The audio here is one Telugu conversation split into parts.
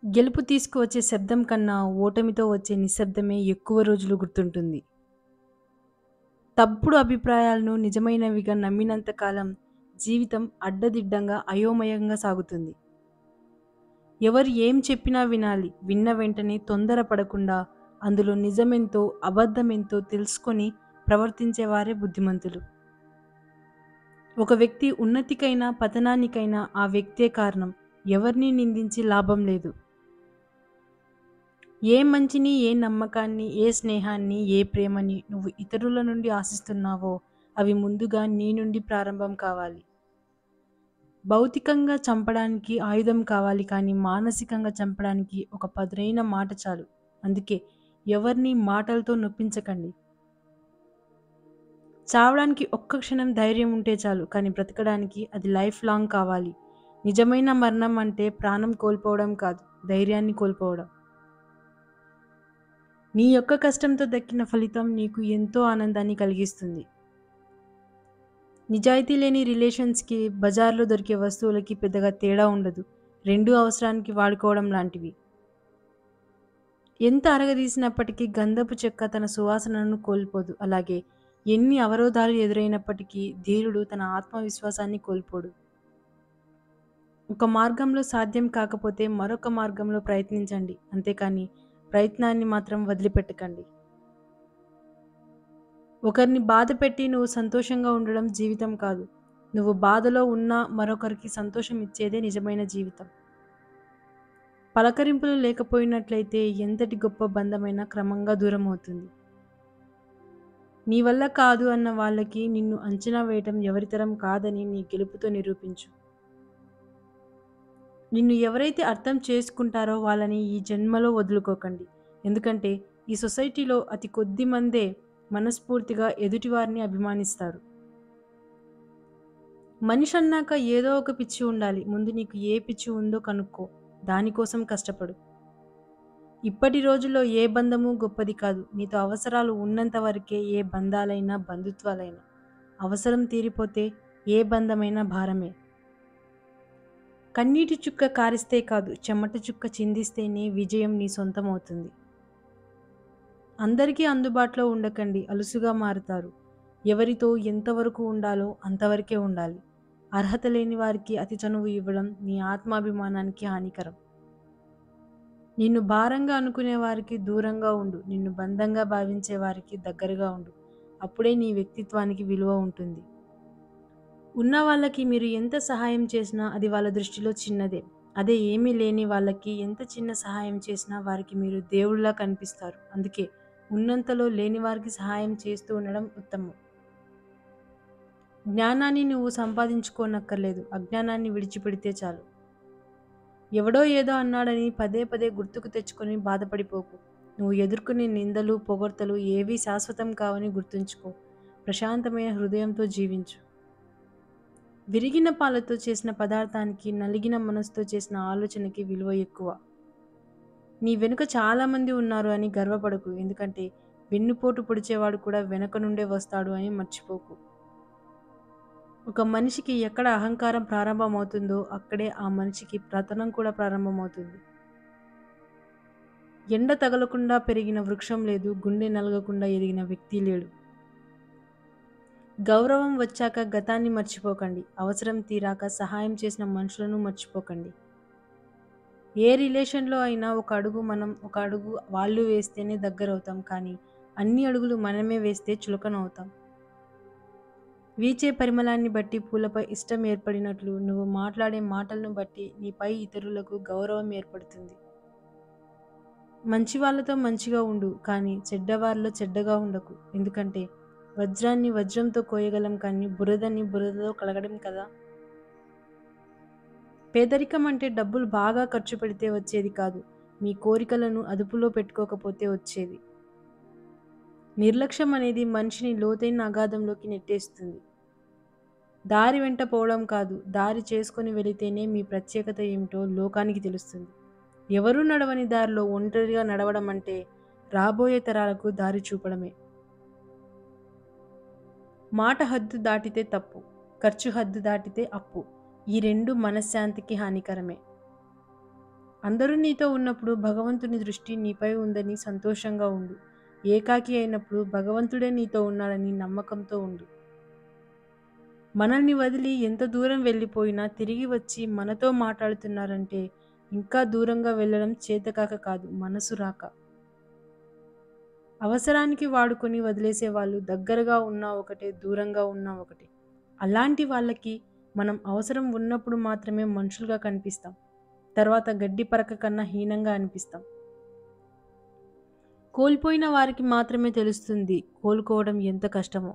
గెలుపు తీసుకువచ్చే శబ్దం కన్నా ఓటమితో వచ్చే నిశ్శబ్దమే ఎక్కువ రోజులు గుర్తుంటుంది. తప్పుడు అభిప్రాయాలను నిజమైనవిగా నమ్మినంత కాలం జీవితం అడ్డదిడ్డంగా, అయోమయంగా సాగుతుంది. ఎవరు ఏం చెప్పినా వినాలి. విన్న వెంటనే తొందరపడకుండా అందులో నిజమెంతో, అబద్ధమెంతో తెలుసుకొని ప్రవర్తించేవారే బుద్ధిమంతులు. ఒక వ్యక్తి ఉన్నతికైనా, పతనానికైనా ఆ వ్యక్తే కారణం. ఎవరిని నిందించి లాభం లేదు. ఏ మంచిని, ఏ నమ్మకాన్ని, ఏ స్నేహాన్ని, ఏ ప్రేమని నువ్వు ఇతరుల నుండి ఆశిస్తున్నావో అవి ముందుగా నీ నుండి ప్రారంభం కావాలి. భౌతికంగా చంపడానికి ఆయుధం కావాలి కానీ మానసికంగా చంపడానికి ఒక పదునైన మాట చాలు. అందుకే ఎవరిని మాటలతో నొప్పించకండి. చావడానికి ఒక్క క్షణం ధైర్యం ఉంటే చాలు కానీ బ్రతకడానికి అది లైఫ్ లాంగ్ కావాలి. నిజమైన మరణం అంటే ప్రాణం కోల్పోవడం కాదు, ధైర్యాన్ని కోల్పోవడం. నీ యొక్క కష్టంతో దక్కిన ఫలితం నీకు ఎంతో ఆనందాన్ని కలిగిస్తుంది. నిజాయితీ లేని రిలేషన్స్‌కి, బజార్‌లో దొరికే వస్తువులకి పెద్దగా తేడా ఉండదు. రెండూ అవసరానికి వాడుకోవడం లాంటివి. ఎంత అరగదీసినప్పటికీ గంధపు చెక్క తన సువాసనను కోల్పోదు. అలాగే ఎన్ని అవరోధాలు ఎదురైనప్పటికీ ధీరుడు తన ఆత్మవిశ్వాసాన్ని కోల్పోడు. ఒక మార్గంలో సాధ్యం కాకపోతే మరొక మార్గంలో ప్రయత్నించండి. అంతేకాని ప్రయత్నాన్ని మాత్రం వదిలిపెట్టకండి. ఒకరిని బాధపెట్టి నువ్వు సంతోషంగా ఉండడం జీవితం కాదు. నువ్వు బాధలో ఉన్నా మరొకరికి సంతోషం ఇచ్చేదే నిజమైన జీవితం. పలకరింపులు లేకపోయినట్లయితే ఎంతటి గొప్ప బంధమైనా క్రమంగా దూరమవుతుంది. నీ వల్ల కాదు అన్న వాళ్ళకి నిన్ను అంచనా వేయటం ఎవరితరం కాదని నీ గెలుపుతో నిరూపించు. నిన్ను ఎవరైతే అర్థం చేసుకుంటారో వాళ్ళని ఈ జన్మలో వదులుకోకండి. ఎందుకంటే ఈ సొసైటీలో అతి కొద్ది మందే మనస్ఫూర్తిగా ఎదుటివారిని అభిమానిస్తారు. మనిషి అన్నాక ఏదో ఒక పిచ్చి ఉండాలి. ముందు నీకు ఏ పిచ్చి ఉందో కనుక్కో. దానికోసం కష్టపడు. ఇప్పటి రోజుల్లో ఏ బంధము గొప్పది కాదు. నీతో అవసరాలు ఉన్నంత వరకే ఏ బంధాలైనా, బంధుత్వాలైనా. అవసరం తీరిపోతే ఏ బంధమైనా భారమే. కన్నీటి చుక్క కారిస్తే కాదు, చెమట చుక్క చిందిస్తేనే విజయం నీ సొంతమవుతుంది. అందరికీ అందుబాటులో ఉండకండి, అలుసుగా మారుతారు. ఎవరితో ఎంతవరకు ఉండాలో అంతవరకే ఉండాలి. అర్హత లేని వారికి అతి చనువు ఇవ్వడం నీ ఆత్మాభిమానానికి హానికరం. నిన్ను భారంగా అనుకునే వారికి దూరంగా ఉండు. నిన్ను బంధంగా భావించే వారికి దగ్గరగా ఉండు. అప్పుడే నీ వ్యక్తిత్వానికి విలువ ఉంటుంది. ఉన్న వాళ్ళకి మీరు ఎంత సహాయం చేసినా అది వాళ్ళ దృష్టిలో చిన్నదే. అదే ఏమీ లేని వాళ్ళకి ఎంత చిన్న సహాయం చేసినా వారికి మీరు దేవుడిలా కనిపిస్తారు. అందుకే ఉన్నంతలో లేని వారికి సహాయం చేస్తూ ఉండడం ఉత్తమం. జ్ఞానాన్ని నువ్వు సంపాదించుకోనక్కర్లేదు. అజ్ఞానాన్ని విడిచిపెడితే చాలు. ఎవడో ఏదో అన్నాడని పదే పదే గుర్తుకు తెచ్చుకొని బాధపడిపోకు. నువ్వు ఎదుర్కొనే నిందలు, పొగడ్తలు ఏవీ శాశ్వతం కావని గుర్తుంచుకో. ప్రశాంతమైన హృదయంతో జీవించు. విరిగిన పాలతో చేసిన పదార్థానికి, నలిగిన మనసుతో చేసిన ఆలోచనకి విలువ ఎక్కువ. నీ వెనుక చాలామంది ఉన్నారు అని గర్వపడకు. ఎందుకంటే వెన్నుపోటు పొడిచేవాడు కూడా వెనక నుండే వస్తాడు అని మర్చిపోకు. ఒక మనిషికి ఎక్కడ అహంకారం ప్రారంభమవుతుందో అక్కడే ఆ మనిషికి పతనం కూడా ప్రారంభమవుతుంది. ఎండ తగలకుండా పెరిగిన వృక్షం లేదు, గుండె నలగకుండా ఎదిగిన వ్యక్తి లేడు. గౌరవం వచ్చాక గతాన్ని మర్చిపోకండి. అవసరం తీరాక సహాయం చేసిన మనుషులను మర్చిపోకండి. ఏ రిలేషన్‌లో అయినా ఒక అడుగు వాళ్ళు వేస్తేనే దగ్గరవుతాం. కానీ అన్ని అడుగులు మనమే వేస్తే చులకనవుతాం. వీచే పరిమళాన్ని బట్టి పూలపై ఇష్టం ఏర్పడినట్లు నువ్వు మాట్లాడే మాటలను బట్టి నీపై ఇతరులకు గౌరవం ఏర్పడుతుంది. మంచి వాళ్ళతో మంచిగా ఉండు, కానీ చెడ్డవారిలో చెడ్డగా ఉండకు. ఎందుకంటే వజ్రాన్ని వజ్రంతో కోయగలం కానీ బురదని బురదతో కడగడం కదా. పేదరికం అంటే డబ్బులు బాగా ఖర్చు పెడితే వచ్చేది కాదు, మీ కోరికలను అదుపులో పెట్టుకోకపోతే వచ్చేది. నిర్లక్ష్యం అనేది మనిషిని లోతైన అగాధంలోకి నెట్టేస్తుంది. దారి వెంట పోవడం కాదు, దారి చేసుకొని వెళితేనే మీ ప్రత్యేకత ఏమిటో లోకానికి తెలుస్తుంది. ఎవరూ నడవని దారిలో ఒంటరిగా నడవడం అంటే రాబోయే తరాలకు దారి చూపడమే. మాట హద్దు దాటితే తప్పు, ఖర్చు హద్దు దాటితే అప్పు. ఈ రెండు మనశ్శాంతికి హానికరమే. అందరూ నీతో ఉన్నప్పుడు భగవంతుని దృష్టి నీపై ఉందని సంతోషంగా ఉండు. ఏకాకి అయినప్పుడు భగవంతుడే నీతో ఉన్నాడని నమ్మకంతో ఉండు. మనల్ని వదిలి ఎంత దూరం వెళ్ళిపోయినా తిరిగి వచ్చి మనతో మాట్లాడుతున్నారంటే ఇంకా దూరంగా వెళ్ళడం చేతకాక కాదు, మనసు రాక. అవసరానికి వాడుకొని వదిలేసే వాళ్ళు దగ్గరగా ఉన్నా ఒకటే, దూరంగా ఉన్నా ఒకటే. అలాంటి వాళ్ళకి మనం అవసరం ఉన్నప్పుడు మాత్రమే మనుషులుగా కనిపిస్తాం. తర్వాత గడ్డి పరక కన్నా హీనంగా అనిపిస్తాం. కోల్పోయిన వారికి మాత్రమే తెలుస్తుంది కోలుకోవడం ఎంత కష్టమో.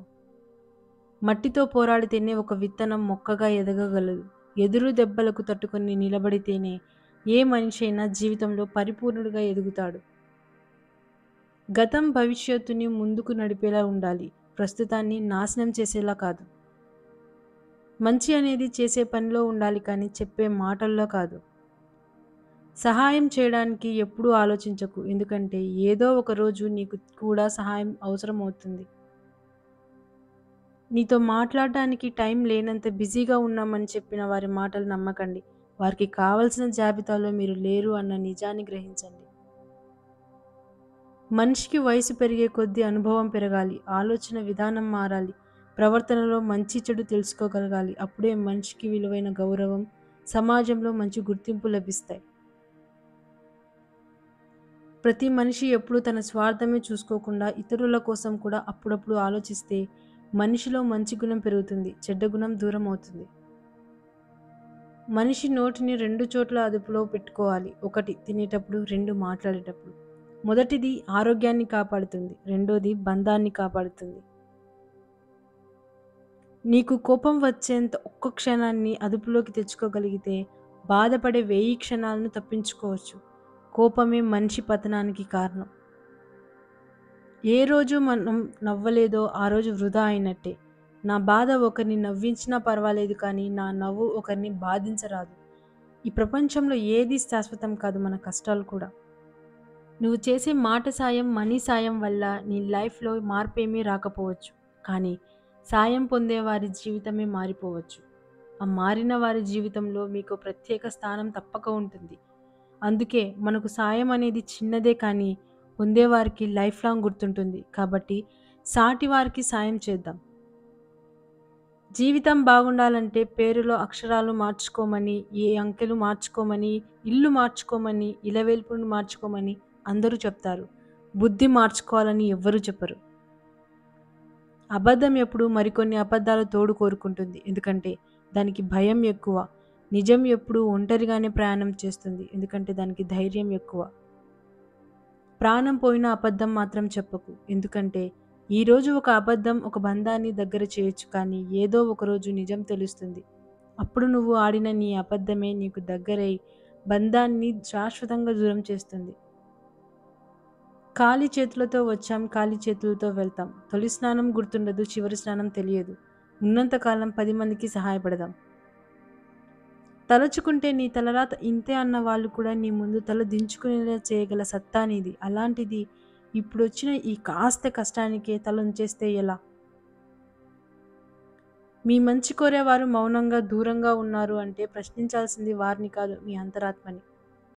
మట్టితో పోరాడితేనే ఒక విత్తనం మొక్కగా ఎదగగలదు. ఎదురు దెబ్బలకు తట్టుకొని నిలబడితేనే ఏ మనిషి అయినా జీవితంలో పరిపూర్ణుడిగా ఎదుగుతాడు. గతం భవిష్యత్తుని ముందుకు నడిపేలా ఉండాలి, ప్రస్తుతాన్ని నాశనం చేసేలా కాదు. మంచి అనేది చేసే పనిలో ఉండాలి కానీ చెప్పే మాటల్లో కాదు. సహాయం చేయడానికి ఎప్పుడూ ఆలోచించకు, ఎందుకంటే ఏదో ఒక రోజు నీకు కూడా సహాయం అవసరం అవుతుంది. నీతో మాట్లాడడానికి టైం లేనంత బిజీగా ఉన్నామని చెప్పిన వారి మాటలు నమ్మకండి. వారికి కావలసిన జాబితాలో మీరు లేరు అన్న నిజాన్ని గ్రహించండి. మనిషికి వయసు పెరిగే కొద్దీ అనుభవం పెరగాలి, ఆలోచన విధానం మారాలి, ప్రవర్తనలో మంచి చెడు తెలుసుకోగలగాలి. అప్పుడే మనిషికి విలువైన గౌరవం, సమాజంలో మంచి గుర్తింపు లభిస్తాయి. ప్రతి మనిషి ఎప్పుడూ తన స్వార్థమే చూసుకోకుండా ఇతరుల కోసం కూడా అప్పుడప్పుడు ఆలోచిస్తే మనిషిలో మంచి గుణం పెరుగుతుంది, చెడ్డ గుణం దూరం అవుతుంది. మనిషి నోటిని 2 చోట్ల అదుపులో పెట్టుకోవాలి. 1 తినేటప్పుడు, 2 మాట్లాడేటప్పుడు. మొదటిది ఆరోగ్యాన్ని కాపాడుతుంది, రెండోది బంధాన్ని కాపాడుతుంది. నీకు కోపం వచ్చేంత ఒక్క క్షణాన్ని అదుపులోకి తెచ్చుకోగలిగితే బాధపడే 1000 క్షణాలను తప్పించుకోవచ్చు. కోపమే మనిషి పతనానికి కారణం. ఏ రోజు మనం నవ్వలేదో ఆ రోజు వృధా అయినట్టే. నా బాధ ఒకరిని నవ్వించినా పర్వాలేదు కానీ నా నవ్వు ఒకరిని బాధించరాదు. ఈ ప్రపంచంలో ఏది శాశ్వతం కాదు, మన కష్టాలు కూడా. నువ్వు చేసే మాట సాయం, మనీ సాయం వల్ల నీ లైఫ్లో మార్పేమీ రాకపోవచ్చు, కానీ సాయం పొందే వారి జీవితమే మారిపోవచ్చు. ఆ మారిన వారి జీవితంలో మీకు ప్రత్యేక స్థానం తప్పక ఉంటుంది. అందుకే మనకు సాయం అనేది చిన్నదే కానీ పొందేవారికి లైఫ్ లాంగ్ గుర్తుంటుంది. కాబట్టి సాటి వారికి సాయం చేద్దాం. జీవితం బాగుండాలంటే పేరులో అక్షరాలు మార్చుకోమని, ఏ అంకెలు మార్చుకోమని, ఇల్లు మార్చుకోమని, ఇలవేల్పుని మార్చుకోమని అందరూ చెప్తారు. బుద్ధి మార్చుకోవాలని ఎవ్వరూ చెప్పరు. అబద్ధం ఎప్పుడు మరికొన్ని అబద్ధాలు తోడు కోరుకుంటుంది, ఎందుకంటే దానికి భయం ఎక్కువ. నిజం ఎప్పుడు ఒంటరిగానే ప్రయాణం చేస్తుంది, ఎందుకంటే దానికి ధైర్యం ఎక్కువ. ప్రాణం పోయిన అబద్ధం మాత్రం చెప్పకు, ఎందుకంటే ఈరోజు ఒక అబద్ధం ఒక బంధాన్ని దగ్గర చేయొచ్చు, కానీ ఏదో ఒకరోజు నిజం తెలుస్తుంది. అప్పుడు నువ్వు ఆడిన నీ అబద్ధమే నీకు దగ్గరై బంధాన్ని శాశ్వతంగా దూరం చేస్తుంది. ఖాళీ చేతులతో వచ్చాం, ఖాళీ చేతులతో వెళ్తాం. తొలి స్నానం గుర్తుండదు, చివరి స్నానం తెలియదు. ఉన్నంతకాలం 10 మందికి సహాయపడదాం. తలుచుకుంటే నీ తలరాత ఇంతే అన్న వాళ్ళు కూడా నీ ముందు తల దించుకునేలా చేయగల సత్తా నీది. అలాంటిది ఇప్పుడొచ్చిన ఈ కాస్త కష్టానికే తలొంచేస్తే ఎలా? మీ మంచి కోరేవారు మౌనంగా దూరంగా ఉన్నారు అంటే ప్రశ్నించాల్సింది వారిని కాదు, మీ అంతరాత్మని.